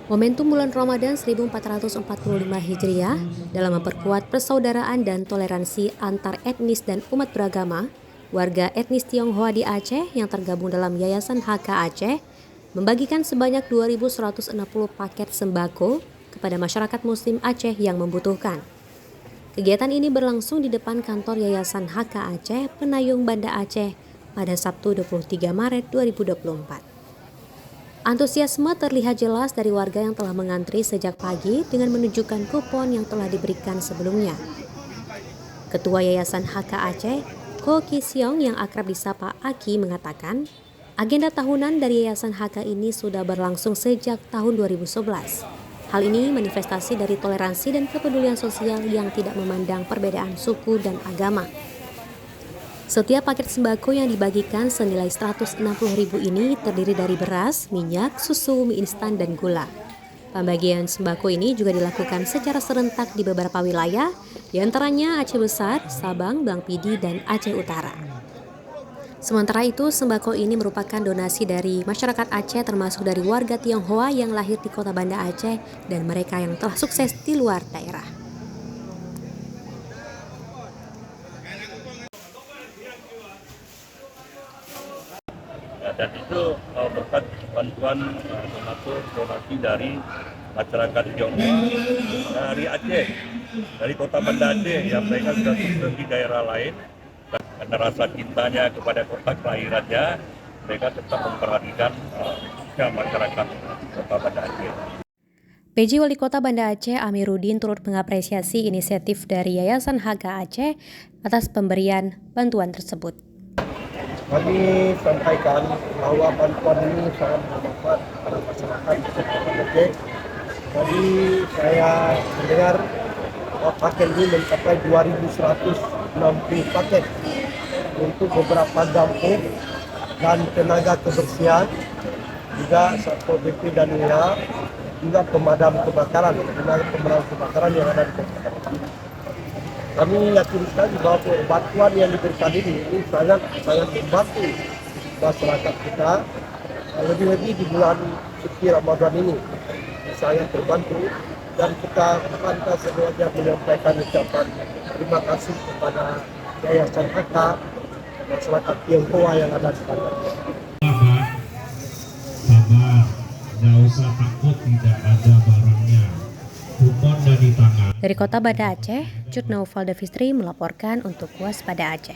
Momentum bulan Ramadan 1445 Hijriah dalam memperkuat persaudaraan dan toleransi antar etnis dan umat beragama, warga etnis Tionghoa di Aceh yang tergabung dalam Yayasan HK Aceh membagikan sebanyak 2.160 paket sembako kepada masyarakat Muslim Aceh yang membutuhkan. Kegiatan ini berlangsung di depan kantor Yayasan HK Aceh, Penayung Banda Aceh pada Sabtu 23 Maret 2024. Antusiasme terlihat jelas dari warga yang telah mengantri sejak pagi dengan menunjukkan kupon yang telah diberikan sebelumnya. Ketua Yayasan HK Aceh, Ko Kisiong yang akrab disapa Aki mengatakan, agenda tahunan dari Yayasan HK ini sudah berlangsung sejak tahun 2011. Hal ini manifestasi dari toleransi dan kepedulian sosial yang tidak memandang perbedaan suku dan agama. Setiap paket sembako yang dibagikan senilai 160.000 ini terdiri dari beras, minyak, susu, mie instan, dan gula. Pembagian sembako ini juga dilakukan secara serentak di beberapa wilayah, di antaranya Aceh Besar, Sabang, Blang Pidi, dan Aceh Utara. Sementara itu, sembako ini merupakan donasi dari masyarakat Aceh termasuk dari warga Tionghoa yang lahir di kota Banda Aceh dan mereka yang telah sukses di luar daerah. Dan itu berkat bantuan donatur donasi dari masyarakat Tionghoa dari Aceh, dari kota Banda Aceh yang mereka sudah sukses di daerah lain. Karena rasa cintanya kepada kota kelahirannya, mereka tetap memperhatikan masyarakat kota Banda Aceh. PJ Wali Kota Banda Aceh Amiruddin turut mengapresiasi inisiatif dari Yayasan HK Aceh atas pemberian bantuan tersebut. Kami sampaikan bahwa bantuan ini sangat bermanfaat pada masyarakat di Kota Banda Aceh. Jadi saya mendengar paket ini mencapai 2.160 paket untuk beberapa dapur dan tenaga kebersihan, juga Satpol PP dan WA, juga pemadam kebakaran yang ada di Kota Banda Aceh. Kami yakin sekali bahwa bantuan yang diberikan ini sangat membantu masyarakat kita, lebih-lebih di bulan suci Ramadan ini sangat terbantu, dan kita pantas semuanya menyampaikan ucapan terima kasih kepada Yayasan HK, masyarakat Tionghoa yang ada di sana. Sabar, tidak usah takut tidak ada barangnya. Kupon dari tangan. Dari Kota Banda Aceh, Cut Naufal Davistri melaporkan untuk Waspada Aceh.